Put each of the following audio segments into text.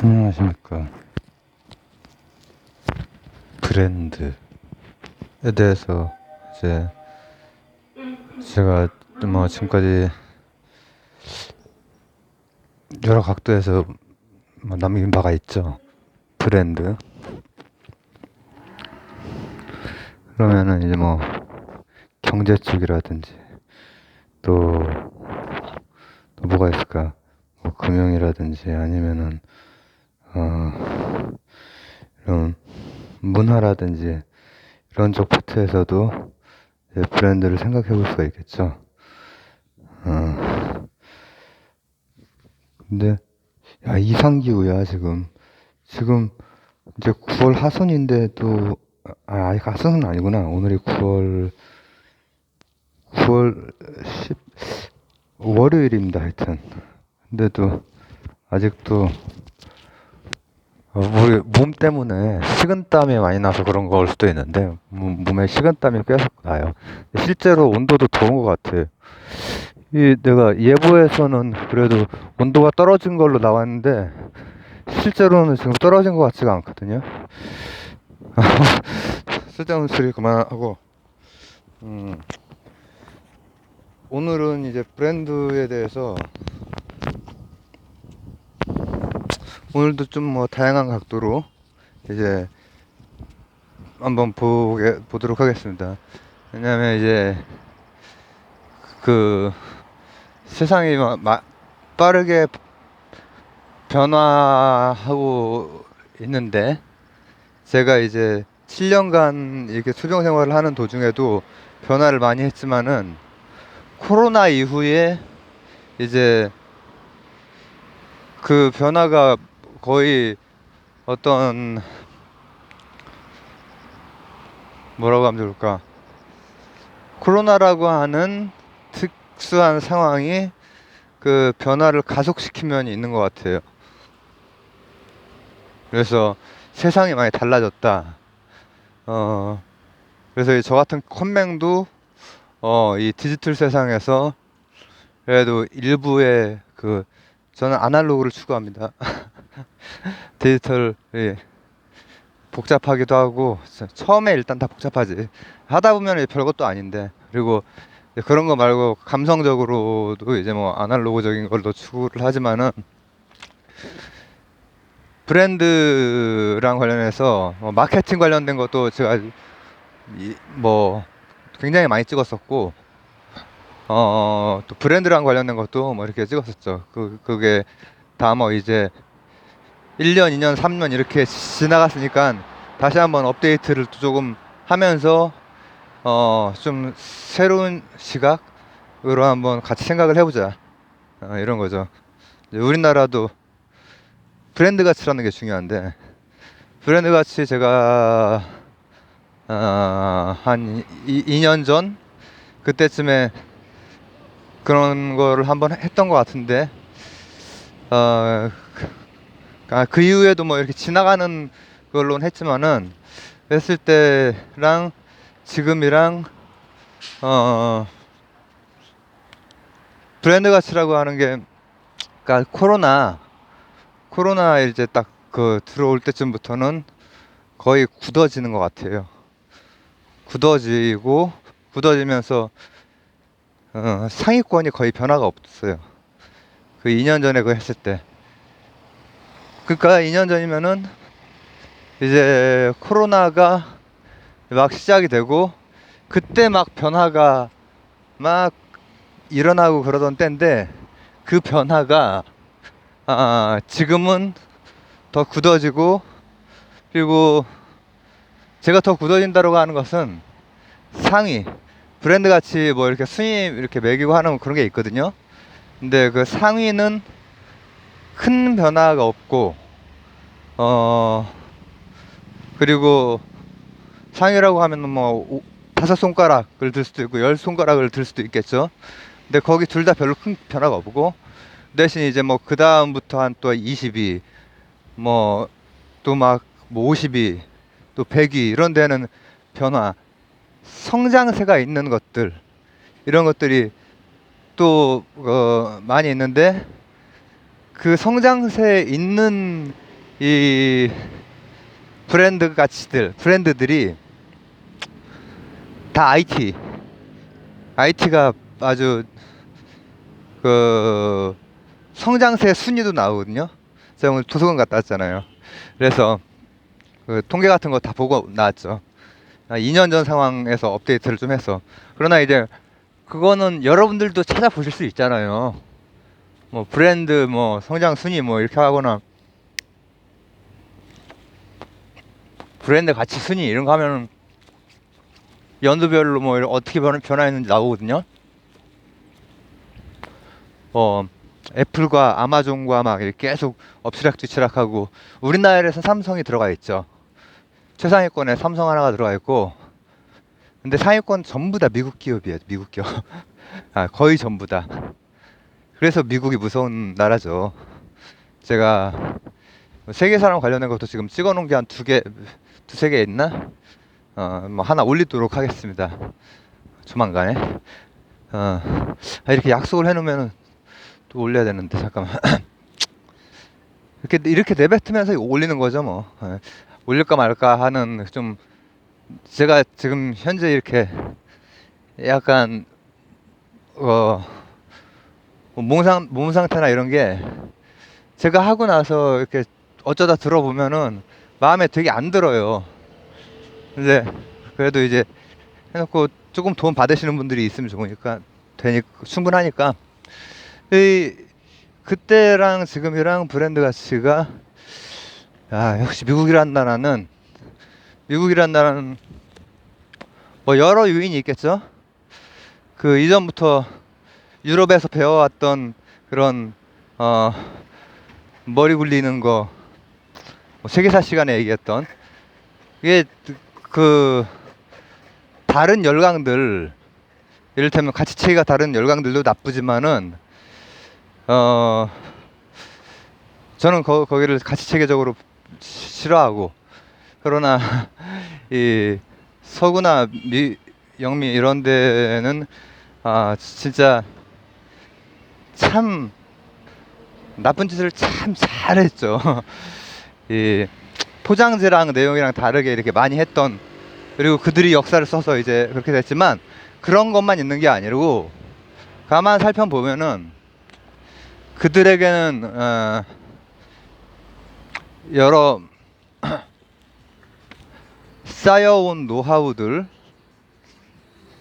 안녕하십니까. 브랜드에 대해서 이제 제가 뭐 지금까지 여러 각도에서 뭐 남긴 바가 있죠. 브랜드. 그러면은 이제 뭐 경제 쪽이라든지 또 뭐가 있을까? 뭐 금융이라든지 아니면은 이런 문화라든지 이런 쪽 파트에서도 이제 브랜드를 생각해 볼 수가 있겠죠. 근데 야, 이상기후야 지금 이제 9월 하순인데도 아직 하순은 아니구나. 오늘이 9월 10 월요일입니다. 하여튼 근데도 아직도 우리 몸 때문에 식은땀이 많이 나서 그런 걸 수도 있는데 몸에 식은땀이 계속 나요. 실제로 온도도 더운 것 같아요. 이 내가 예보에서는 그래도 온도가 떨어진 걸로 나왔는데 실제로는 지금 떨어진 것 같지가 않거든요. 쓸데없는 소리 그만하고 오늘은 이제 브랜드에 대해서 오늘도 좀 뭐 다양한 각도로 이제 한번 보도록 하겠습니다. 왜냐면 이제 그 세상이 빠르게 변화하고 있는데 제가 이제 7년간 이렇게 수경 생활을 하는 도중에도 변화를 많이 했지만은 코로나 이후에 이제 그 변화가 거의 어떤 뭐라고 하면 좋을까? 코로나라고 하는 특수한 상황이 그 변화를 가속시킨 면이 있는 것 같아요. 그래서 세상이 많이 달라졌다. 그래서 저 같은 컴맹도 이 디지털 세상에서 그래도 일부의 저는 아날로그를 추구합니다. 디지털 복잡하기도 하고 처음에 일단 다 복잡하지. 하다 보면 별것도 아닌데 그리고 그런 거 말고 감성적으로도 이제 뭐 아날로그적인 걸로 추구를 하지만은 브랜드랑 관련해서 마케팅 관련된 것도 제가 뭐 굉장히 많이 찍었었고 또 브랜드랑 관련된 것도 뭐 이렇게 찍었었죠. 그게 다 뭐 이제 1년, 2년, 3년 이렇게 지나갔으니까 다시 한번 업데이트를 조금 하면서 좀 새로운 시각으로 한번 같이 생각을 해보자. 이런 거죠. 우리나라도 브랜드 가치라는 게 중요한데 브랜드 가치 제가 한 2년 전 그때쯤에 그런 거를 한번 했던 것 같은데 그 이후에도 뭐 이렇게 지나가는 걸로는 했지만은 했을 때랑 지금이랑 브랜드 가치라고 하는 게 그러니까 코로나 이제 딱 들어올 때쯤부터는 거의 굳어지는 것 같아요. 굳어지면서 상위권이 거의 변화가 없어요. 그 2년 전에 그거 했을 때. 그러니까 2년 전이면은 이제 코로나가 막 시작이 되고 그때 막 변화가 막 일어나고 그러던 때인데 그 변화가 지금은 더 굳어지고 그리고 제가 더 굳어진다고 하는 것은 상위 브랜드 같이 뭐 이렇게 순위 이렇게 매기고 하는 그런 게 있거든요. 근데 그 상위는 큰 변화가 없고 그리고 상위라고 하면 뭐 5손가락을 들 수도 있고 10손가락을 들 수도 있겠죠. 근데 거기 둘 다 별로 큰 변화가 없고 대신 이제 뭐 그 다음부터 한 또 20위 뭐 또 막 뭐 50위 또 100위 이런 데는 변화 성장세가 있는 것들 이런 것들이 또 많이 있는데 그 성장세 있는 이 브랜드들이 다 IT가 아주 그 성장세 순위도 나오거든요. 제가 오늘 도서관 갔다 왔잖아요. 그래서 그 통계 같은 거 다 보고 나왔죠. 2년 전 상황에서 업데이트를 좀 해서. 그러나 이제 그거는 여러분들도 찾아보실 수 있잖아요. 뭐 브랜드 뭐 성장 순위 뭐 이렇게 하거나 브랜드 가치 순위 이런 거 하면은 연도별로 뭐 어떻게 변화했는지 나오거든요. 애플과 아마존과 막 이렇게 계속 엎치락뒤치락하고 우리나라에서 삼성이 들어가 있죠. 최상위권에 삼성 하나가 들어가 있고, 근데 상위권 전부 다 미국 기업이에요. 미국 기업. 거의 전부 다. 그래서 미국이 무서운 나라죠. 제가 세계사랑 관련된 것도 지금 찍어놓은 게 한 두세 개 있나? 뭐 하나 올리도록 하겠습니다. 조만간에. 이렇게 약속을 해놓으면 또 올려야 되는데, 잠깐만. 이렇게 내뱉으면서 올리는 거죠, 뭐. 올릴까 말까 하는 좀, 제가 지금 현재 이렇게 약간, 몸 상태나 이런 게 제가 하고 나서 이렇게 어쩌다 들어보면은 마음에 되게 안 들어요. 근데 그래도 이제 해놓고 조금 도움 받으시는 분들이 있으면 좋으니까 충분하니까 그때랑 지금이랑 브랜드 가치가 역시 미국이란 나라는 뭐 여러 요인이 있겠죠. 그 이전부터 유럽에서 배워왔던 그런 머리 굴리는 거, 뭐 세계사 시간에 얘기했던 이게 그 다른 열강들, 이를테면 가치체계가 다른 열강들도 나쁘지만은 저는 거기를 가치체계적으로 싫어하고, 그러나 이 서구나 영미 이런 데는 진짜 참 나쁜 짓을 참 잘했죠. 이 포장지랑 내용이랑 다르게 이렇게 많이 했던, 그리고 그들이 역사를 써서 이제 그렇게 됐지만 그런 것만 있는 게 아니고 가만 살펴보면은 그들에게는 여러 쌓여온 노하우들,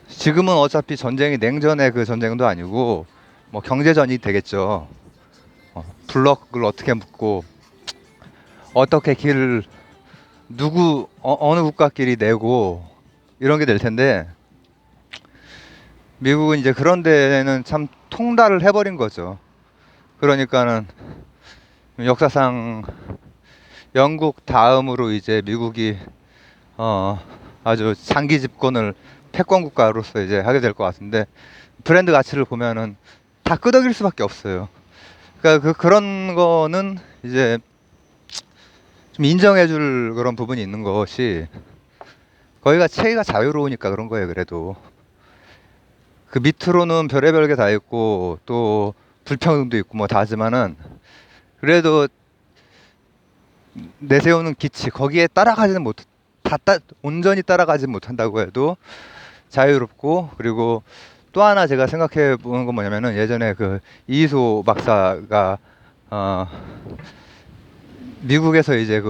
지금은 어차피 전쟁이 냉전의 그 전쟁도 아니고 뭐 경제전이 되겠죠. 블럭을 어떻게 묶고 어떻게 길을 어느 국가끼리 내고 이런 게 될 텐데, 미국은 이제 그런 데는 참 통달을 해버린 거죠. 그러니까는 역사상 영국 다음으로 이제 미국이 아주 장기 집권을 패권 국가로서 이제 하게 될 것 같은데, 브랜드 가치를 보면은 다 끄덕일 수밖에 없어요. 그러니까 그런 거는 이제 좀 인정해줄 그런 부분이 있는 것이, 거기가 체계가 자유로우니까 그런 거예요. 그래도 그 밑으로는 별의별 게 다 있고 또 불평등도 있고 뭐 다 하지만은, 그래도 내세우는 기치 거기에 따라가지는 못, 온전히 따라가지 못한다고 해도 자유롭고, 그리고 또 하나 제가 생각해 보는 건 뭐냐면은, 예전에 그 이희소 박사가 미국에서 이제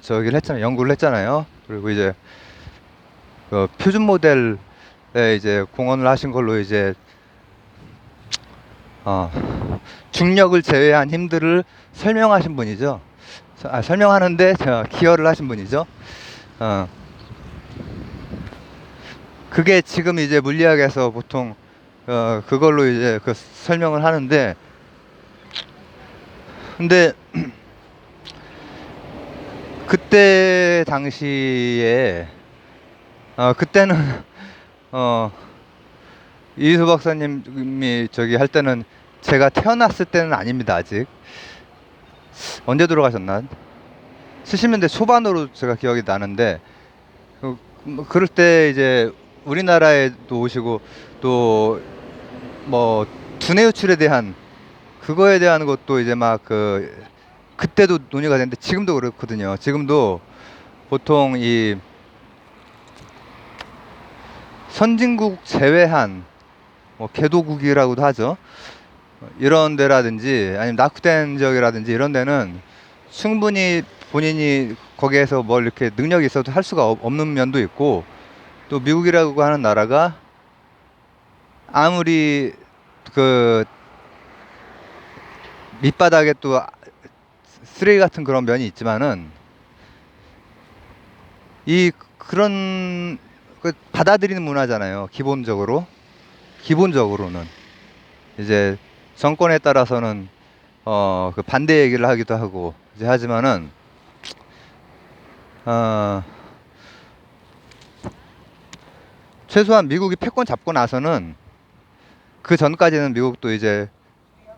저기를 했잖아요. 연구를 했잖아요. 그리고 이제 그 표준 모델에 이제 공헌을 하신 걸로 이제 중력을 제외한 힘들을 설명하신 분이죠. 설명하는데 기여를 하신 분이죠. 그게 지금 이제 물리학에서 보통 그걸로 이제 그 설명을 하는데, 근데 그때 당시에 그때는 이희수 박사님이 저기 할 때는 제가 태어났을 때는 아닙니다. 아직. 언제 돌아가셨나? 70년대 초반으로 제가 기억이 나는데, 그럴 때 이제 우리나라에도 오시고 또 뭐 두뇌 유출에 대한 그거에 대한 것도 이제 막 그때도 논의가 됐는데 지금도 그렇거든요. 지금도 보통 이 선진국 제외한 뭐 개도국이라고도 하죠. 이런 데라든지 아니면 낙후된 지역이라든지 이런 데는 충분히 본인이 거기에서 뭘 이렇게 능력이 있어도 할 수가 없는 면도 있고, 또 미국이라고 하는 나라가 아무리 그 밑바닥에 또 쓰레기 같은 그런 면이 있지만은 이 그런 그 받아들이는 문화잖아요. 기본적으로는 이제 정권에 따라서는 그 반대 얘기를 하기도 하고 이제 하지만은 어 최소한 미국이 패권 잡고 나서는, 그 전까지는 미국도 이제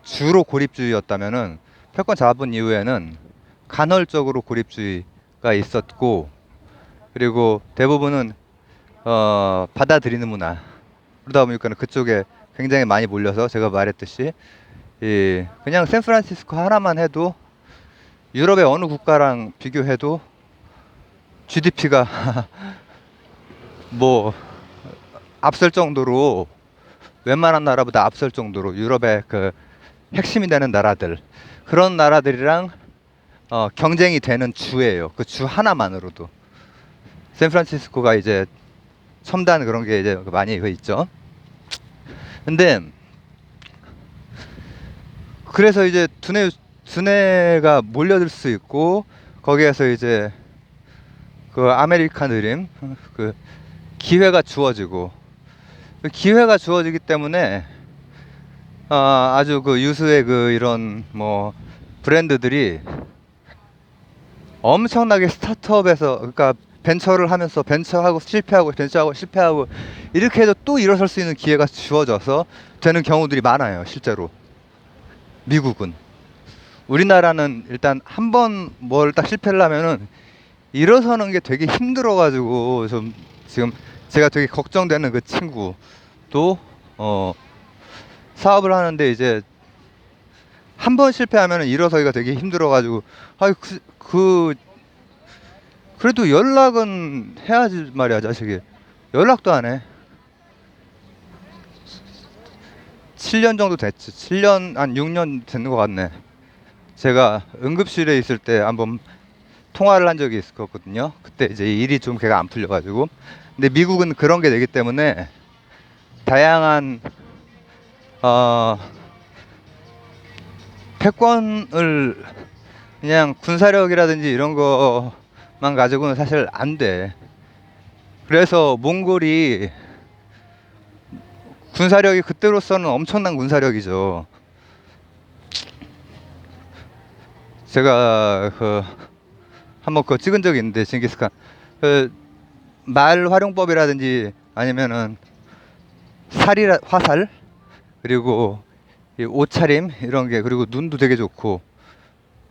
주로 고립주의였다면은 패권 잡은 이후에는 간헐적으로 고립주의가 있었고, 그리고 대부분은 받아들이는 문화, 그러다 보니까 그쪽에 굉장히 많이 몰려서 제가 말했듯이 그냥 샌프란시스코 하나만 해도 유럽의 어느 국가랑 비교해도 GDP가 뭐 앞설 정도로, 웬만한 나라보다 앞설 정도로 유럽의 그 핵심이 되는 나라들, 그런 나라들이랑 경쟁이 되는 주예요. 그 주 하나만으로도 샌프란시스코가 이제 첨단 그런 게 이제 많이 있죠. 근데 그래서 이제 두뇌가 몰려들 수 있고, 거기에서 이제 그 아메리칸 드림, 그 기회가 주어지고, 그 기회가 주어지기 때문에 아주 그 유수의 그 이런 뭐 브랜드들이 엄청나게 스타트업에서, 그러니까 벤처를 하면서 벤처하고 실패하고 벤처하고 실패하고 이렇게 해도 또 일어설 수 있는 기회가 주어져서 되는 경우들이 많아요. 실제로 미국은. 우리나라는 일단 한 번 뭘 딱 실패를 하면은 일어서는 게 되게 힘들어가지고, 좀 지금 제가 되게 걱정되는 그 친구도 사업을 하는데 이제 한 번 실패하면 일어서기가 되게 힘들어가지고, 아이 그래도 연락은 해야지 말이야 자식이. 연락도 안 해. 7년 정도 됐지. 7년 한 6년 된 것 같네. 제가 응급실에 있을 때 한번 통화를 한 적이 있었거든요. 그때 이제 일이 좀 걔가 안 풀려가지고. 근데 미국은 그런 게 되기 때문에 다양한 어 패권을 그냥 군사력이라든지 이런 거만 가지고는 사실 안 돼. 그래서 몽골이 군사력이 그때로서는 엄청난 군사력이죠. 제가 한번 찍은 적이 있는데, 징기스칸 말 활용법이라든지 아니면은 화살, 그리고 이 옷차림 이런 게, 그리고 눈도 되게 좋고,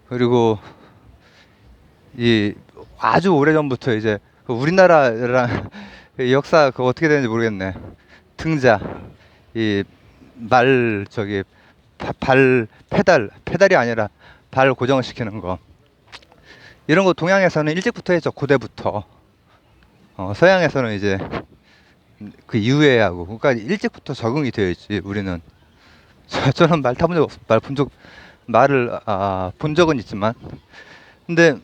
그리고 이 아주 오래 전부터 이제 우리나라랑 역사 어떻게 되는지 모르겠네. 등자, 이 말 저기 발 페달이 아니라 발 고정을 시키는 거, 이런 거 동양에서는 일찍부터 했죠. 고대부터. 서양에서는 이제 그 이후에 하고, 그러니까 일찍부터 적응이 되어 있지. 우리는 저는 말 타본 적 없어. 말을 본 적은 있지만, 근데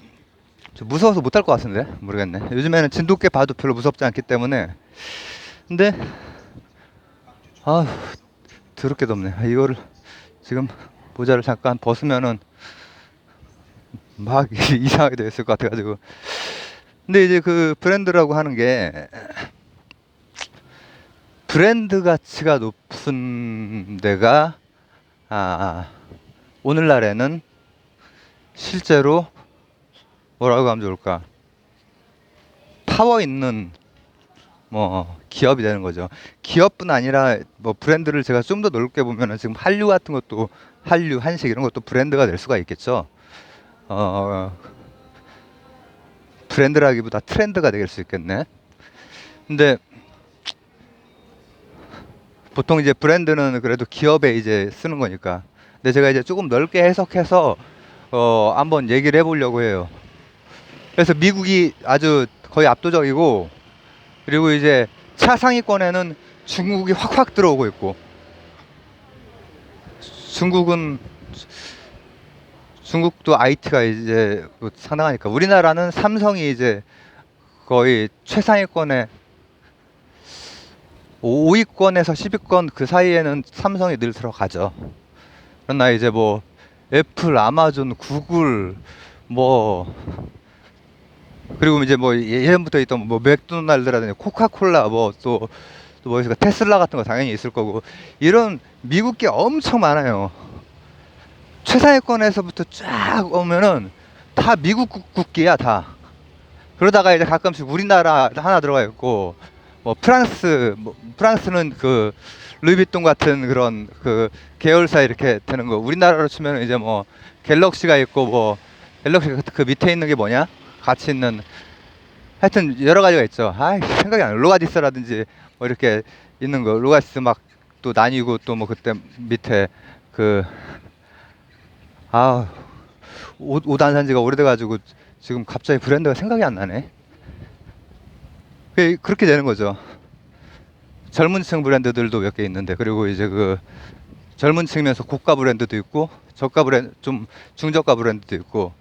무서워서 못 할 것 같은데 모르겠네. 요즘에는 진돗개 봐도 별로 무섭지 않기 때문에. 근데 아 더럽게 덥네. 이거를 지금 모자를 잠깐 벗으면은 막 이상하게 되어 있을 것 같아가지고. 근데 이제 그 브랜드라고 하는 게 브랜드 가치가 높은 데가 오늘날에는 실제로 뭐라고 하면 좋을까, 파워 있는 뭐 기업이 되는 거죠. 기업뿐 아니라 뭐 브랜드를 제가 좀 더 넓게 보면은 지금 한류 같은 것도, 한류 한식 이런 것도 브랜드가 될 수가 있겠죠. 브랜드라기보다 트렌드가 될 수 있겠네. 근데 보통 이제 브랜드는 그래도 기업에 이제 쓰는 거니까. 근데 제가 이제 조금 넓게 해석해서 한번 얘기를 해보려고 해요. 그래서 미국이 아주 거의 압도적이고, 그리고 이제 차상위권에는 중국이 확확 들어오고 있고, 중국은 중국도 IT가 이제 상당하니까, 우리나라는 삼성이 이제 거의 최상위권에 5위권에서 10위권 그 사이에는 삼성이 늘 들어가죠. 그러나 이제 뭐 애플, 아마존, 구글, 뭐 그리고 이제 뭐 예전부터 있던 뭐 맥도날드라든지 코카콜라, 뭐 있을까, 테슬라 같은 거 당연히 있을 거고, 이런 미국 게 엄청 많아요. 최상위권에서부터 쫙 오면은 다 미국 국기야 다. 그러다가 이제 가끔씩 우리나라 하나 들어가 있고, 뭐 프랑스는 그 루이비통 같은 그런 그 계열사 이렇게 되는 거. 우리나라로 치면 이제 뭐 갤럭시가 있고, 뭐 갤럭시 그 밑에 있는 게 뭐냐? 같이 있는, 하여튼 여러 가지가 있죠. 생각이 안 나. 로가디스라든지 뭐 이렇게 있는 거. 로가디스 막 또 나뉘고, 또 뭐 그때 밑에 그 아, 옷 안 산 지가 오래돼가지고 지금 갑자기 브랜드가 생각이 안 나네. 그렇게 되는 거죠. 젊은 층 브랜드들도 몇 개 있는데, 그리고 이제 그 젊은 층이면서 고가 브랜드도 있고, 저가 브랜드, 좀 중저가 브랜드도 있고.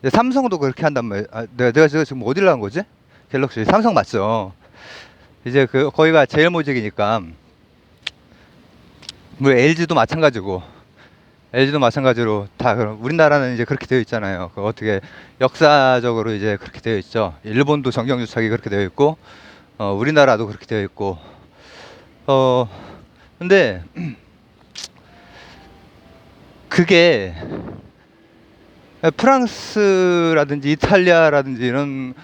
삼성도 그렇게 한단 말이야. 내가 지금 어디를 간 거지? 갤럭시. 삼성 맞죠? 이제 거기가 제일 모직이니까. 뭐 LG도 마찬가지고. LG도 마찬가지로 다, 우리나라는 이제 그렇게 되어 있잖아요. 어떻게 역사적으로 이제 그렇게 되어 있죠. 일본도 정경유착이 그렇게 되어 있고, 우리나라도 그렇게 되어 있고. 근데 그게 프랑스라든지 이탈리아라든지 이런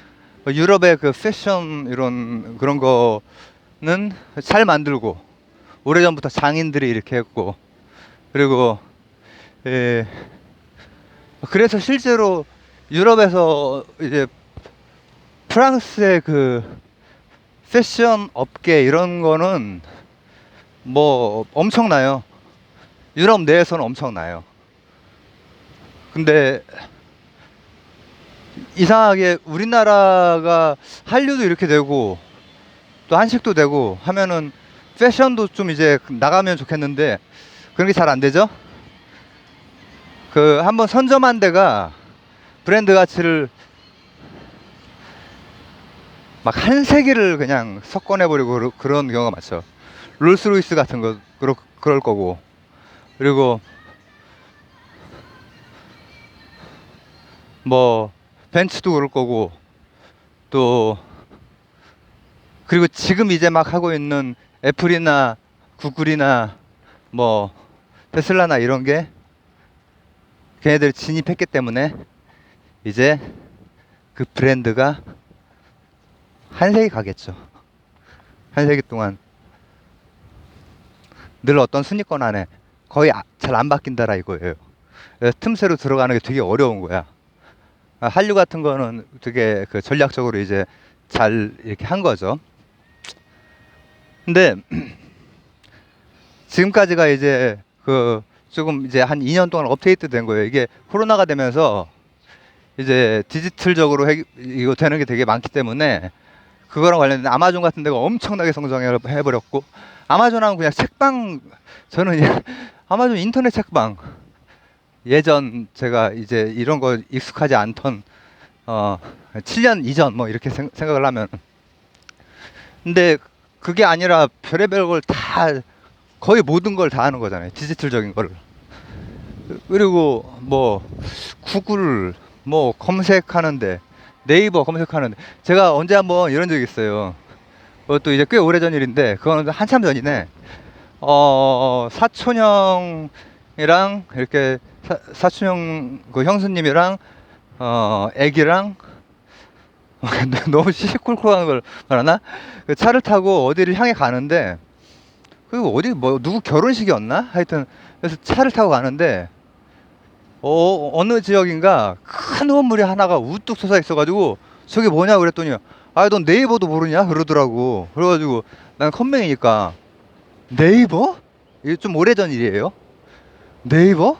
유럽의 그 패션 이런 그런 거는 잘 만들고, 오래전부터 장인들이 이렇게 했고, 그리고 그래서 실제로 유럽에서 이제 프랑스의 그 패션 업계 이런 거는 뭐 엄청나요. 유럽 내에서는 엄청나요. 근데 이상하게 우리나라가 한류도 이렇게 되고, 또 한식도 되고 하면은 패션도 좀 이제 나가면 좋겠는데, 그런 게 잘 안 되죠. 한번 선점한 데가 브랜드 가치를 막 한 세기를 그냥 석권해버리고 그런 경우가 많죠. 롤스로이스 같은 거 그럴 거고, 그리고 뭐 벤츠도 그럴 거고, 또 그리고 지금 이제 막 하고 있는 애플이나 구글이나 뭐 테슬라나 이런 게 걔네들이 진입했기 때문에 이제 그 브랜드가 한 세기 가겠죠. 한 세기 동안 늘 어떤 순위권 안에 거의 잘 안 바뀐다라 이거예요. 틈새로 들어가는 게 되게 어려운 거야. 한류 같은 거는 되게 그 전략적으로 이제 잘 이렇게 한 거죠. 근데 지금까지가 이제 조금 이제 한 2년 동안 업데이트 된 거예요. 이게 코로나가 되면서 이제 디지털적으로 이거 되는 게 되게 많기 때문에, 그거랑 관련된 아마존 같은 데가 엄청나게 성장해버렸고, 아마존하고 그냥 책방, 저는 아마존 인터넷 책방, 예전 제가 이제 이런 거 익숙하지 않던 7년 이전 뭐 이렇게 생각을 하면, 근데 그게 아니라 별의별 걸 다, 거의 모든 걸 다 하는 거잖아요. 디지털적인 거를. 그리고 뭐 구글 뭐 검색하는데, 네이버 검색하는데, 제가 언제 한번 이런 적이 있어요. 그것도 이제 꽤 오래전 일인데, 그거는 한참 전이네. 사촌형이랑 이렇게 사촌형 그 형수님이랑 애기랑 너무 시시콜콜한 걸 말하나? 그 차를 타고 어디를 향해 가는데, 그리고 어디 뭐 누구 결혼식이었나? 하여튼 그래서 차를 타고 가는데, 어느 지역인가 큰 건물이 하나가 우뚝 솟아 있어가지고, 저게 뭐냐 그랬더니, 넌 네이버도 모르냐 그러더라고. 그래가지고 난 컴맹이니까, 네이버? 이게 좀 오래전 일이에요. 네이버?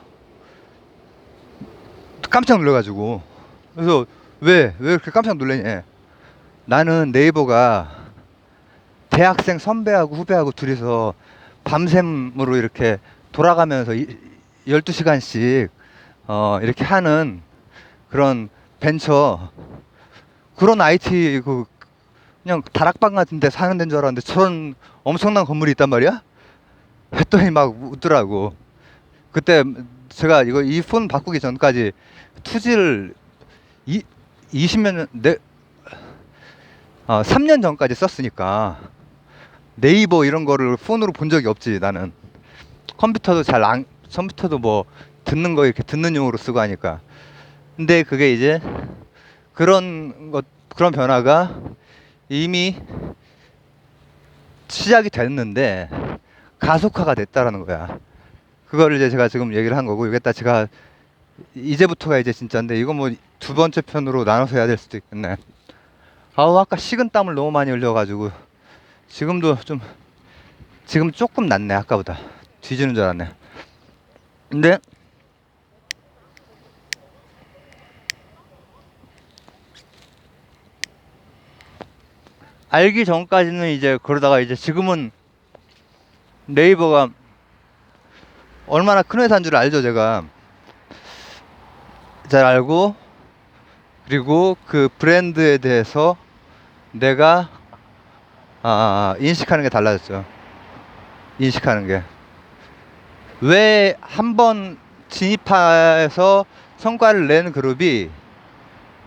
깜짝 놀라가지고. 그래서 왜 이렇게 깜짝 놀라냐. 나는 네이버가 대학생 선배하고 후배하고 둘이서 밤샘으로 이렇게 돌아가면서 12시간씩 이렇게 하는 그런 벤처, 그런 IT 그냥 다락방 같은 데 사는 데인 줄 알았는데 저런 엄청난 건물이 있단 말이야? 했더니 막 웃더라고. 그때 제가 이 폰 바꾸기 전까지 투지를 20몇 년, 3년 전까지 썼으니까 네이버 이런 거를 폰으로 본 적이 없지. 나는 컴퓨터도 컴퓨터도 뭐 듣는 거 이렇게 듣는 용으로 쓰고 하니까. 근데 그게 이제 그런 변화가 이미 시작이 됐는데 가속화가 됐다라는 거야. 그거를 이제 제가 지금 얘기를 한 거고, 이겠다 제가 이제부터가 이제 진짜인데, 이거 뭐 두 번째 편으로 나눠서 해야 될 수도 있겠네. 아까 식은땀을 너무 많이 흘려가지고 지금 조금 낫네. 아까보다 뒤지는 줄 알았네. 근데 알기 전까지는 이제 그러다가 이제 지금은 네이버가 얼마나 큰 회사인 줄 알죠. 제가 잘 알고, 그리고 그 브랜드에 대해서 내가 인식하는 게 달라졌죠. 인식하는 게. 왜 한 번 진입해서 성과를 낸 그룹이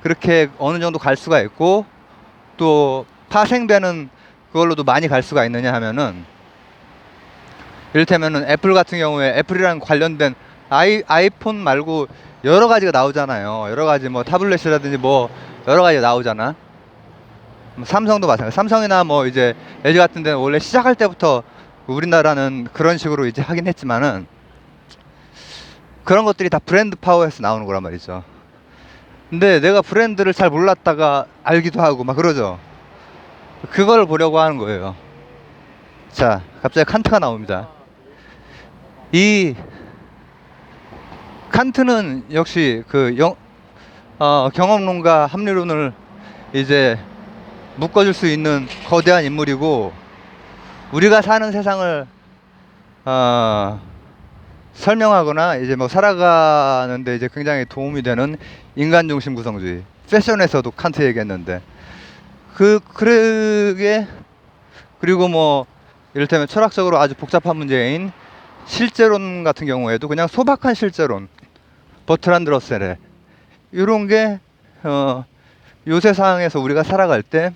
그렇게 어느 정도 갈 수가 있고, 또 파생되는 그걸로도 많이 갈 수가 있느냐 하면은, 이를테면은 애플 같은 경우에 애플이랑 관련된 아이폰 말고 여러 가지가 나오잖아요. 여러 가지 뭐 타블렛이라든지 뭐 여러 가지가 나오잖아. 삼성도 마찬가지. 삼성이나 뭐 이제 LG 같은 데는 원래 시작할 때부터 우리나라는 그런 식으로 이제 하긴 했지만은, 그런 것들이 다 브랜드 파워에서 나오는 거란 말이죠. 근데 내가 브랜드를 잘 몰랐다가 알기도 하고 막 그러죠. 그걸 보려고 하는 거예요. 자, 갑자기 칸트가 나옵니다. 이 칸트는 역시 경험론과 합리론을 이제 묶어줄 수 있는 거대한 인물이고, 우리가 사는 세상을 설명하거나 이제 뭐 살아가는데 이제 굉장히 도움이 되는 인간 중심 구성주의. 패션에서도 칸트 얘기했는데, 그러게. 그리고 뭐 이를테면 철학적으로 아주 복잡한 문제인 실제론 같은 경우에도 그냥 소박한 실제론, 버트란드 러셀의 이런 게 요 세상에서 우리가 살아갈 때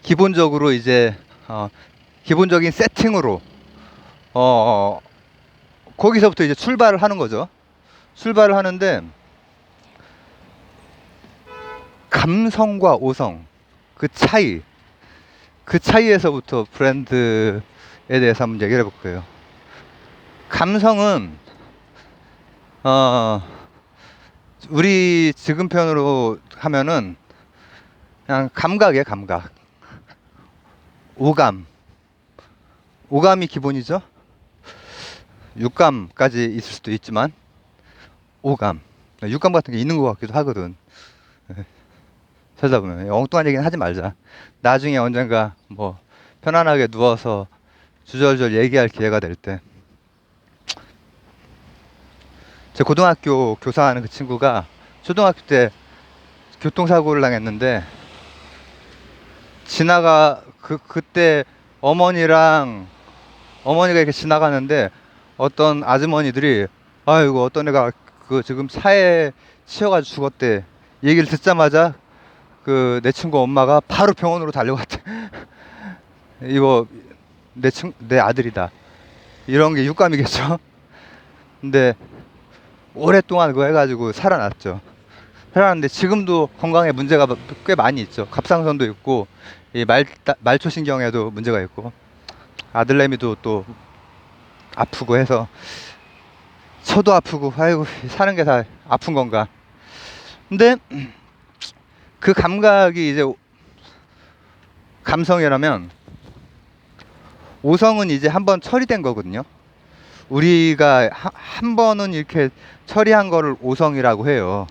기본적으로 이제 기본적인 세팅으로 거기서부터 이제 출발을 하는 거죠. 출발을 하는데, 감성과 오성, 그 차이에서부터 브랜드에 대해서 한번 얘기를 해볼 거예요. 감성은 우리 지금 편으로 하면은 그냥 감각이에요. 감각. 오감이 기본이죠. 육감까지 있을 수도 있지만 오감, 육감 같은 게 있는 것 같기도 하거든. 찾아보면 엉뚱한 얘기는 하지 말자. 나중에 언젠가 뭐 편안하게 누워서 주절주절 얘기할 기회가 될 때, 제 고등학교 교사하는 그 친구가 초등학교 때 교통사고를 당했는데, 그때 어머니가 이렇게 지나가는데 어떤 아주머니들이, 아이고 어떤 애가 지금 차에 치여가지고 죽었대 얘기를 듣자마자 내 친구 엄마가 바로 병원으로 달려갔대. 이거 내 아들이다. 이런 게 육감이겠죠. 근데 오랫동안 그거 해가지고 살아났죠. 살아났는데 지금도 건강에 문제가 꽤 많이 있죠. 갑상선도 있고, 이 말초신경에도 문제가 있고, 아들내미도 또 아프고 해서 저도 아프고, 아이고 사는 게 다 아픈 건가. 근데 그 감각이 이제 감성이라면, 오성은 이제 한번 처리된 거거든요. 우리가 한 번은 이렇게 처리한 거를 오성이라고 해요.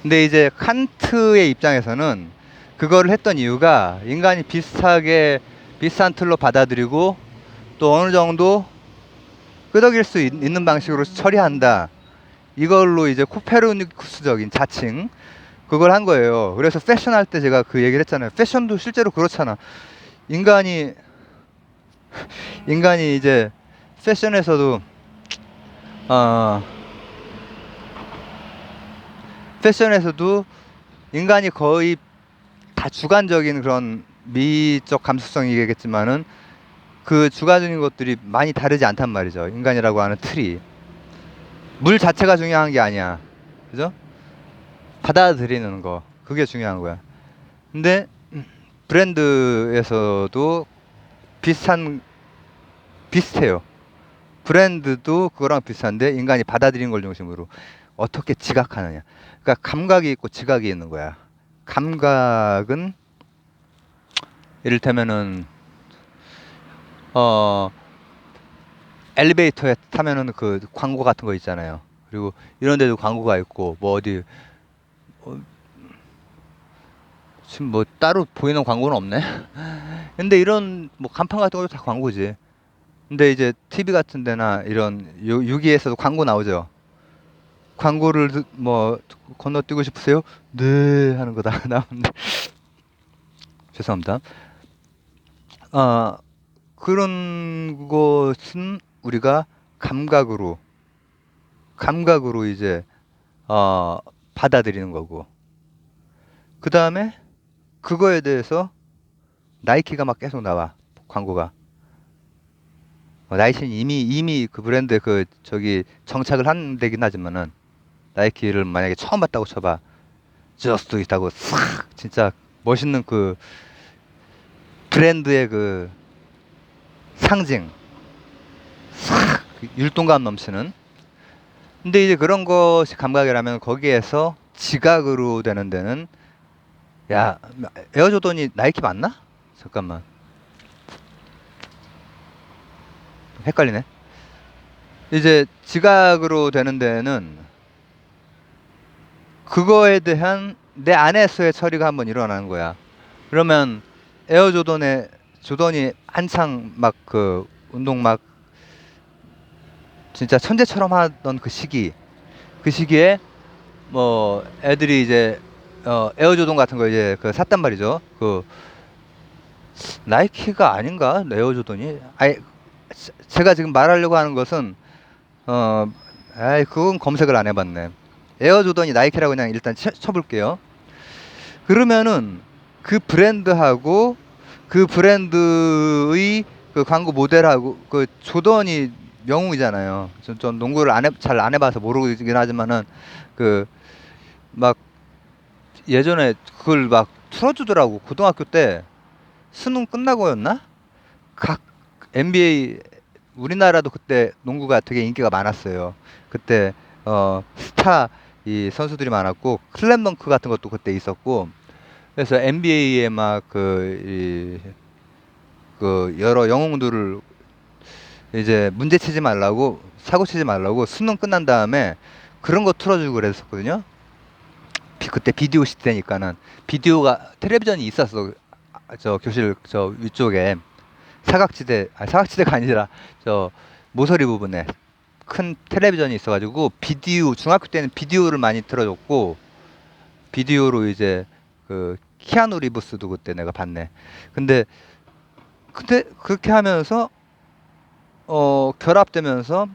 근데 이제 칸트의 입장에서는 그거를 했던 이유가 인간이 비슷한 틀로 받아들이고 또 어느 정도 끄덕일 수 있는 방식으로 처리한다. 이걸로 이제 코페르니쿠스적인 자칭 그걸 한 거예요. 그래서 패션 할 때 제가 그 얘기를 했잖아요. 패션도 실제로 그렇잖아. 인간이 이제 패션에서도 어 패션에서도 인간이 거의 다 주관적인 그런 미적 감수성이겠지만은 그 주관적인 것들이 많이 다르지 않단 말이죠. 인간이라고 하는 틀이. 물 자체가 중요한 게 아니야. 그죠? 받아들이는 거. 그게 중요한 거야. 근데 브랜드에서도 비슷해요. 브랜드도 그거랑 비슷한데 인간이 받아들이는 걸 중심으로 어떻게 지각하느냐. 그러니까 감각이 있고 지각이 있는 거야. 감각은 이를테면은 엘리베이터에 타면은 그 광고 같은 거 있잖아요. 그리고 이런 데도 광고가 있고 뭐 어디 지금 뭐 따로 보이는 광고는 없네. 근데 이런 뭐 간판 같은 것도 다 광고지. 근데 이제 TV 같은 데나 이런 유기에서도 광고 나오죠. 광고를 뭐 건너뛰고 싶으세요? 네 하는 거 다 나오는데 죄송합니다. 그런 것은 우리가 감각으로 이제 받아들이는 거고 그 다음에 그거에 대해서 나이키가 막 계속 나와 광고가. 나이키는 이미 그 브랜드에 그 저기 정착을 한 데긴 하지만은 나이키를 만약에 처음 봤다고 쳐봐. 저스트 있다고 싹 진짜 멋있는 그 브랜드의 그 상징 싹 율동감 넘치는. 근데 이제 그런 것이 감각이라면 거기에서 지각으로 되는 데는 야 에어조던이 나이키 맞나? 잠깐만 헷갈리네. 이제 지각으로 되는 데는 그거에 대한 내 안에서의 처리가 한번 일어나는 거야. 그러면 조던이 한창 막 그 운동 막 진짜 천재처럼 하던 그 시기에 뭐 애들이 이제 에어조던 같은 거 이제 그 샀단 말이죠. 그 나이키가 아닌가? 에어조던이? 아니 제가 지금 말하려고 하는 것은 그건 검색을 안 해봤네. 에어조던이 나이키라고 그냥 일단 쳐볼게요. 그러면은 그 브랜드하고 그 브랜드의 그 광고 모델하고 그 조던이 영웅이잖아요. 전 농구를 잘 안 해봐서 모르긴 하지만은 그 막 예전에 그걸 막 틀어주더라고. 고등학교 때 수능 끝나고였나? 각 NBA 우리나라도 그때 농구가 되게 인기가 많았어요. 그때 스타 이 선수들이 많았고 클램덩크 같은 것도 그때 있었고 그래서 NBA에 막 그 여러 영웅들을 이제 문제 치지 말라고 사고 치지 말라고 수능 끝난 다음에 그런 거 틀어주고 그랬었거든요. 그때 비디오 시대니까는 비디오가 텔레비전이 있었어. 저 교실 저 위쪽에 사각지대가 아니라 저 모서리 부분에 큰 텔레비전이 있어가지고 비디오 중학교 때는 비디오를 많이 틀어줬고 비디오로 이제 그 키아누 리브스도 그때 내가 봤네. 근데 그렇게 하면서 결합되면서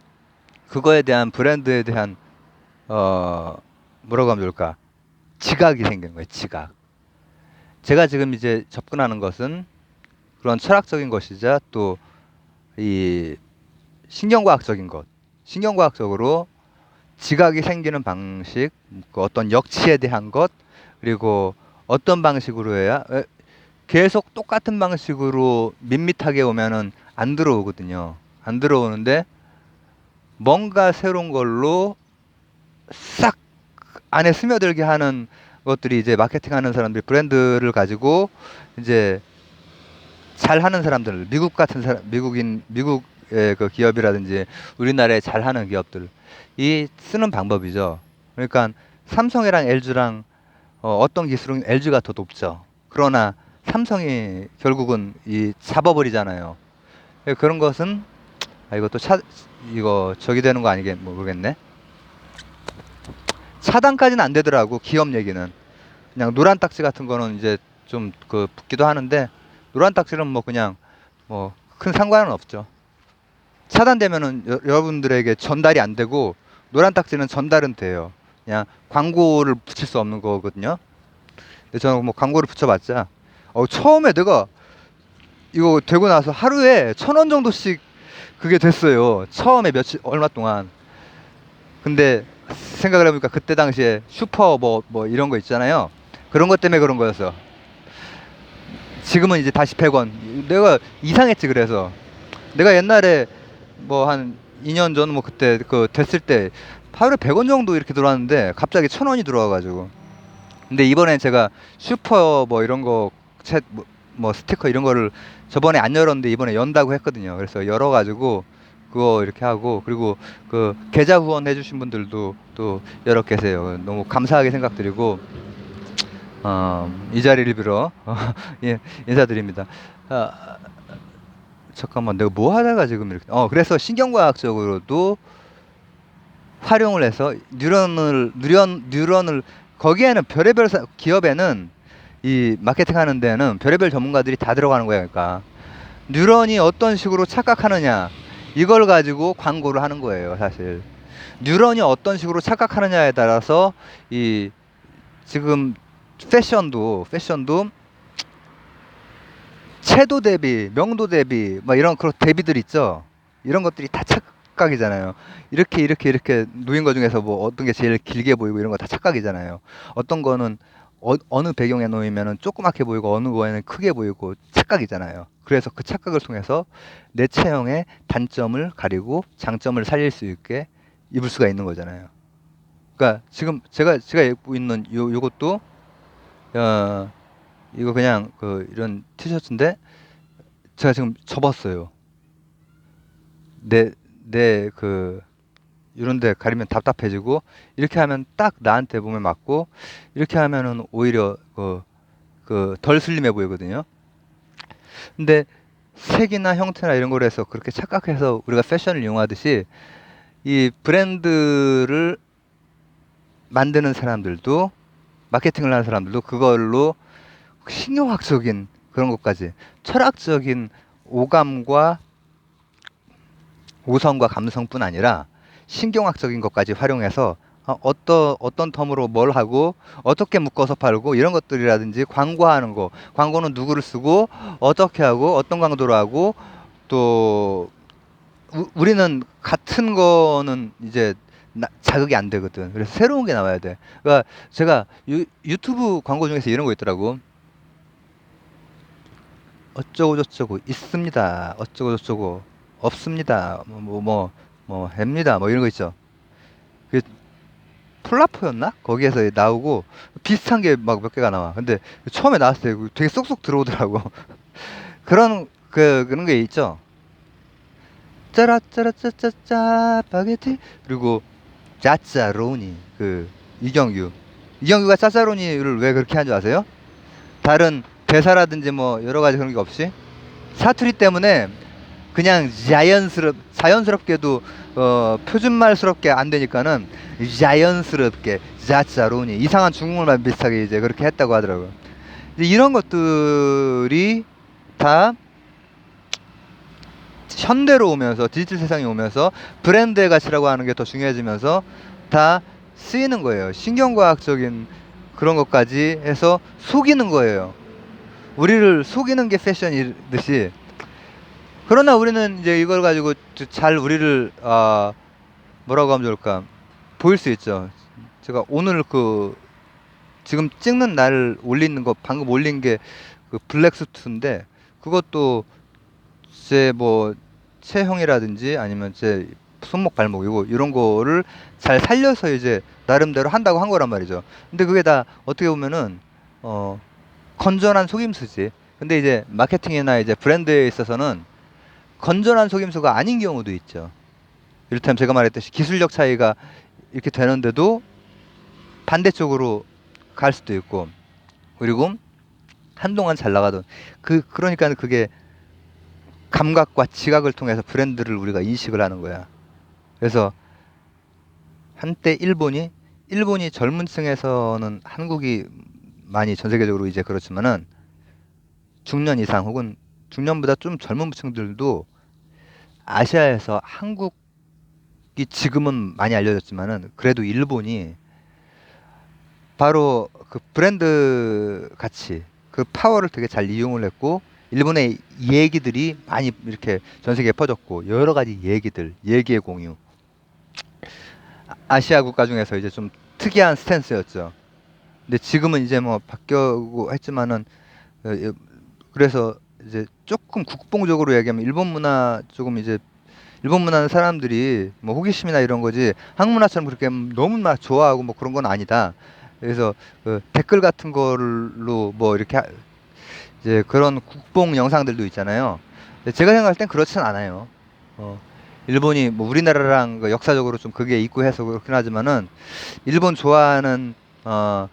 그거에 대한 브랜드에 대한 뭐라고 하면 좋을까? 지각이 생기는 거예요. 지각. 제가 지금 이제 접근하는 것은 그런 철학적인 것이자 또 이 신경과학적인 것. 신경과학적으로 지각이 생기는 방식, 그 어떤 역치에 대한 것, 그리고 어떤 방식으로 해야 계속 똑같은 방식으로 밋밋하게 오면은 안 들어오거든요. 안 들어오는데 뭔가 새로운 걸로 싹 안에 스며들게 하는 것들이 이제 마케팅하는 사람들이 브랜드를 가지고 이제 잘 하는 사람들, 미국 그 기업이라든지 우리나라에 잘하는 기업들 이 쓰는 방법이죠. 그러니까 삼성이랑 LG랑 어떤 기술은 LG가 더 높죠. 그러나 삼성이 결국은 이 잡아버리잖아요. 그런 것은 이것도 이거 저기 되는 거 아니겠 모르겠네. 차단까지는 안 되더라고 기업 얘기는. 그냥 노란 딱지 같은 거는 이제 좀 그 붙기도 하는데 노란 딱지는 뭐 그냥 뭐 큰 상관은 없죠. 차단되면은 여러분들에게 전달이 안 되고 노란 딱지는 전달은 돼요. 그냥 광고를 붙일 수 없는 거거든요. 근데 저는 뭐 광고를 붙여봤자 처음에 내가 이거 되고 나서 하루에 1,000원 정도씩 그게 됐어요. 처음에 며칠 얼마 동안. 근데 생각을 해보니까 그때 당시에 슈퍼 뭐 이런 거 있잖아요. 그런 것 때문에 그런 거였어. 지금은 이제 다시 100원. 내가 이상했지. 그래서 내가 옛날에 뭐 한 2년 전 뭐 그때 그 됐을 때 하루에 100원 정도 이렇게 들어왔는데 갑자기 1,000원이 들어와가지고. 근데 이번엔 제가 슈퍼 뭐 이런 거 뭐 스티커 이런 거를 저번에 안 열었는데 이번에 연다고 했거든요. 그래서 열어가지고 그거 이렇게 하고, 그리고 그 계좌 후원 해주신 분들도 또 여러 계세요. 너무 감사하게 생각드리고 이 자리를 빌어 예, 인사드립니다. 아, 잠깐만 내가 뭐 하다가 지금 이렇게 그래서 신경과학적으로도 활용을 해서 뉴런을 거기에는 별의별 기업에는 이 마케팅 하는 데는 별의별 전문가들이 다 들어가는 거야. 그러니까 뉴런이 어떤 식으로 착각하느냐 이걸 가지고 광고를 하는 거예요. 사실 뉴런이 어떤 식으로 착각하느냐에 따라서 이 지금 패션도 채도 대비, 명도 대비, 막 이런 그런 대비들 있죠. 이런 것들이 다 착각이잖아요. 이렇게 놓인 것 중에서 뭐 어떤 게 제일 길게 보이고 이런 거 다 착각이잖아요. 어떤 거는 어느 배경에 놓이면은 조그맣게 보이고 어느 거에는 크게 보이고 착각이잖아요. 그래서 그 착각을 통해서 내 체형의 단점을 가리고 장점을 살릴 수 있게 입을 수가 있는 거잖아요. 그러니까 지금 제가 입고 있는 요것도 어, 이거 그냥 그 이런 티셔츠인데 제가 지금 접었어요. 내 그 이런 데 가리면 답답해지고 이렇게 하면 딱 나한테 몸에 맞고 이렇게 하면은 오히려 그 덜 슬림해 보이거든요. 근데 색이나 형태나 이런 거로 해서 그렇게 착각해서 우리가 패션을 이용하듯이 이 브랜드를 만드는 사람들도 마케팅을 하는 사람들도 그걸로 신경학적인 그런 것까지 철학적인 오감과 오성과 감성뿐 아니라 신경학적인 것까지 활용해서 어떤 텀으로 뭘 하고 어떻게 묶어서 팔고 이런 것들이라든지 광고하는 거, 광고는 누구를 쓰고 어떻게 하고 어떤 강도로 하고 또 우리는 같은 거는 이제 자극이 안 되거든. 그래서 새로운 게 나와야 돼. 그러니까 제가 유튜브 광고 중에서 이런 거 있더라고. 어쩌고 저쩌고 있습니다. 어쩌고 저쩌고 없습니다. 합니다. 뭐 이런 거 있죠. 그 폴라포였나? 거기에서 나오고 비슷한 게 막 몇 개가 나와. 근데 처음에 나왔을 때 되게 쏙쏙 들어오더라고. 그런 게 있죠. 짜라짜라짜짜짜 바게티, 그리고 짜짜로니, 그 이경규가 짜짜로니를 왜 그렇게 한 줄 아세요? 다른 대사라든지 뭐 여러 가지 그런 게 없이 사투리 때문에 그냥 자연스럽게도 표준말스럽게 안 되니까는 자연스럽게 자짜로니 이상한 중국말 비슷하게 이제 그렇게 했다고 하더라고요. 이제 이런 것들이 다 현대로 오면서 디지털 세상이 오면서 브랜드의 가치라고 하는 게 더 중요해지면서 다 쓰이는 거예요. 신경과학적인 그런 것까지 해서 속이는 거예요. 우리를 속이는 게 패션이듯이. 그러나 우리는 이제 이걸 가지고 잘 우리를 뭐라고 하면 좋을까 보일 수 있죠. 제가 오늘 지금 찍는 날 올리는 거 방금 올린 게 그 블랙 수트인데 그것도 제 뭐 체형이라든지 아니면 제 손목 발목 이런 거를 잘 살려서 이제 나름대로 한다고 한 거란 말이죠. 근데 그게 다 어떻게 보면은 건전한 속임수지. 근데 이제 마케팅이나 이제 브랜드에 있어서는 건전한 속임수가 아닌 경우도 있죠. 이를테면 제가 말했듯이 기술력 차이가 이렇게 되는데도 반대쪽으로 갈 수도 있고, 그리고 한동안 잘 나가던 그러니까 그게 감각과 지각을 통해서 브랜드를 우리가 인식을 하는 거야. 그래서 한때 일본이 젊은 층에서는 한국이 많이 전 세계적으로 이제 그렇지만은 중년 이상 혹은 중년보다 좀 젊은 층들도 아시아에서 한국이 지금은 많이 알려졌지만은 그래도 일본이 바로 그 브랜드 가치, 그 파워를 되게 잘 이용을 했고, 일본의 얘기들이 많이 이렇게 전 세계에 퍼졌고, 여러 가지 얘기의 공유. 아시아 국가 중에서 이제 좀 특이한 스탠스였죠. 근데 지금은 이제 뭐 바뀌고 했지만은, 그래서 이제 조금 국뽕적으로 얘기하면 일본 문화 조금 이제 일본 문화는 사람들이 뭐 호기심이나 이런 거지 한국 문화처럼 그렇게 너무 막 좋아하고 뭐 그런 건 아니다. 그래서 그 댓글 같은 걸로 뭐 이렇게 이제 그런 국뽕 영상들도 있잖아요. 근데 제가 생각할 땐 그렇진 않아요. 어, 일본이 뭐 우리나라랑 그 역사적으로 좀 그게 있고 해서 그렇긴 하지만은 일본 좋아하는 어,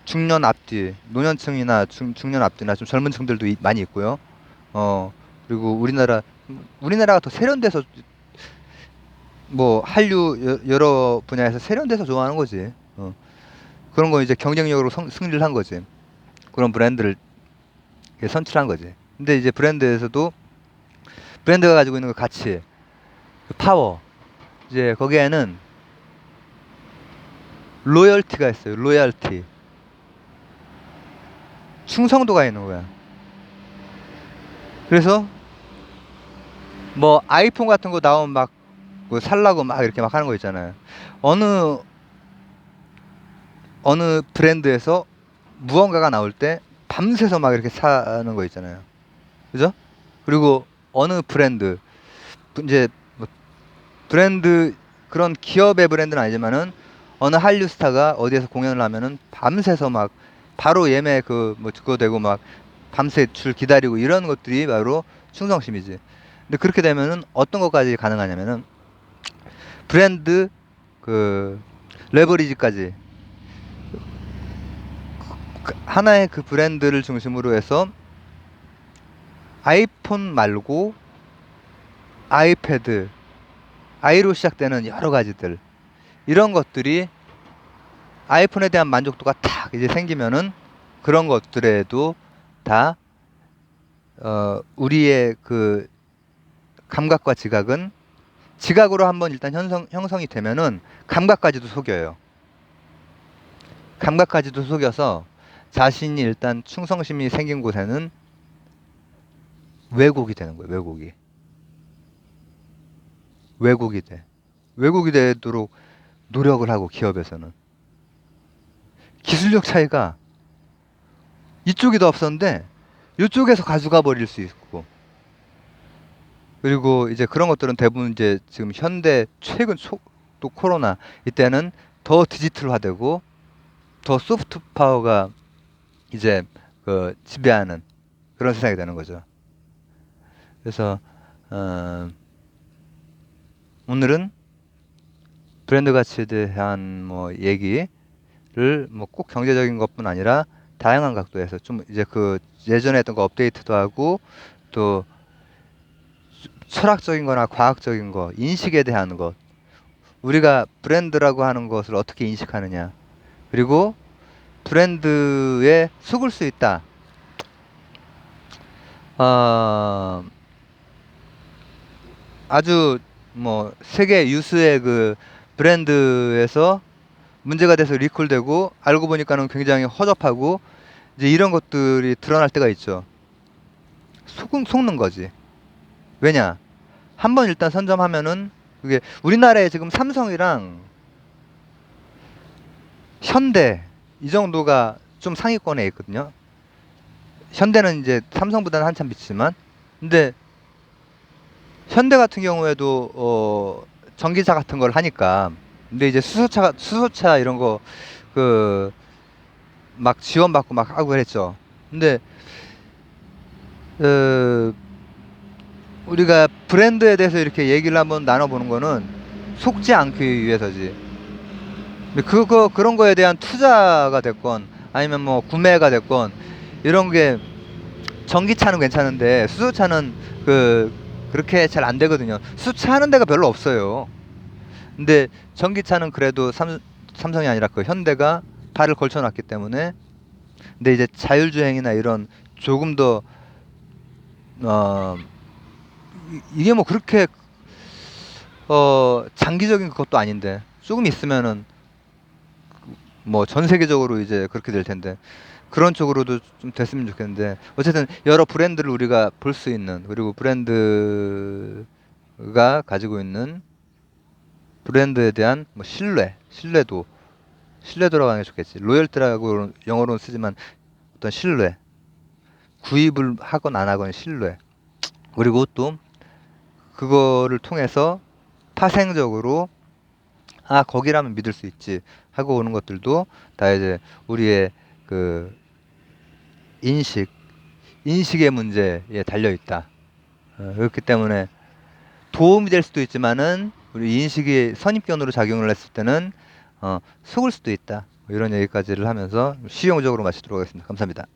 중년 앞뒤, 노년층이나 중년 앞뒤나 좀 젊은 층들도 많이 있고요. 어, 그리고 우리나라가 더 세련돼서 뭐 한류 여러 분야에서 세련돼서 좋아하는 거지. 그런 거 이제 경쟁력으로 승리를 한 거지. 그런 브랜드를 선출한 거지. 근데 이제 브랜드가 가지고 있는 그 가치, 그 파워, 이제 거기에는 로열티가 있어요. 로열티. 충성도가 있는 거야. 그래서 뭐 아이폰 같은 거 나오면 막뭐 살라고 막 이렇게 막 하는 거 있잖아요. 어느 어느 브랜드에서 무언가가 나올 때 밤새서 막 이렇게 사는 거 있잖아요. 그죠? 그리고 어느 브랜드 이제 뭐 브랜드 그런 기업의 브랜드는 아니지만은 어느 한류 스타가 어디에서 공연을 하면은 밤새서 막 바로 예매 뭐 그거 되고 막 밤새 줄 기다리고 이런 것들이 바로 충성심이지. 근데 그렇게 되면은 어떤 것까지 가능하냐면은 브랜드 그 레버리지까지 하나의 그 브랜드를 중심으로 해서 아이폰 말고 아이패드, 아이로 시작되는 여러 가지들 이런 것들이 아이폰에 대한 만족도가 탁 이제 생기면은 그런 것들에도 다 우리의 그 감각과 지각으로 한번 일단 형성이 되면은 감각까지도 속여요. 감각까지도 속여서 자신이 일단 충성심이 생긴 곳에는 왜곡이 되는 거예요. 왜곡이 돼. 왜곡이 되도록 노력을 하고 기업에서는 기술력 차이가 이쪽이 더 앞섰는데 이쪽에서 가져가 버릴 수 있고, 그리고 이제 그런 것들은 대부분 이제 지금 현대 최근 또 코로나 이때는 더 디지털화되고 더 소프트 파워가 이제 그 지배하는 그런 세상이 되는 거죠. 그래서 오늘은 브랜드 가치에 대한 뭐 얘기를 뭐 꼭 경제적인 것뿐 아니라 다양한 각도에서 좀 이제 그 예전에 했던 거 업데이트도 하고 또 철학적인 거나 과학적인 거, 인식에 대한 것, 우리가 브랜드라고 하는 것을 어떻게 인식하느냐, 그리고 브랜드에 속을 수 있다. 어, 아주 뭐 세계 유수의 그 브랜드에서 문제가 돼서 리콜되고 알고 보니까는 굉장히 허접하고 이제 이런 것들이 드러날 때가 있죠. 속는 거지. 왜냐? 한번 일단 선점하면은 그게 우리나라에 지금 삼성이랑 현대 이 정도가 좀 상위권에 있거든요. 현대는 이제 삼성보다는 한참 밑이지만, 근데 현대 같은 경우에도 전기차 같은 걸 하니까, 근데 이제 수소차 이런 거 그 막 지원받고 막 하고 그랬죠. 근데 어, 우리가 브랜드에 대해서 이렇게 얘기를 한번 나눠보는 거는 속지 않기 위해서지. 근데 그런 거에 대한 투자가 됐건 아니면 뭐 구매가 됐건 이런 게 전기차는 괜찮은데 수소차는 그렇게 잘 안 되거든요. 수소차 하는 데가 별로 없어요. 근데 전기차는 그래도 삼성이 아니라 그 현대가 발을 걸쳐놨기 때문에. 근데 이제 자율주행이나 이런 조금 더 어, 이게 뭐 그렇게 장기적인 것도 아닌데 조금 있으면은 뭐 전 세계적으로 이제 그렇게 될 텐데 그런 쪽으로도 좀 됐으면 좋겠는데 어쨌든 여러 브랜드를 우리가 볼 수 있는, 그리고 브랜드가 가지고 있는 브랜드에 대한 뭐 신뢰도라고 하는 게 좋겠지. 로열티라고 영어로는 쓰지만 어떤 신뢰, 구입을 하건 안 하건 신뢰, 그리고 또 그거를 통해서 파생적으로 아 거기라면 믿을 수 있지 하고 오는 것들도 다 이제 우리의 그 인식 인식의 문제에 달려 있다. 그렇기 때문에 도움이 될 수도 있지만은 우리 인식이 선입견으로 작용을 했을 때는 속을 수도 있다. 뭐 이런 얘기까지를 하면서 실용적으로 마치도록 하겠습니다. 감사합니다.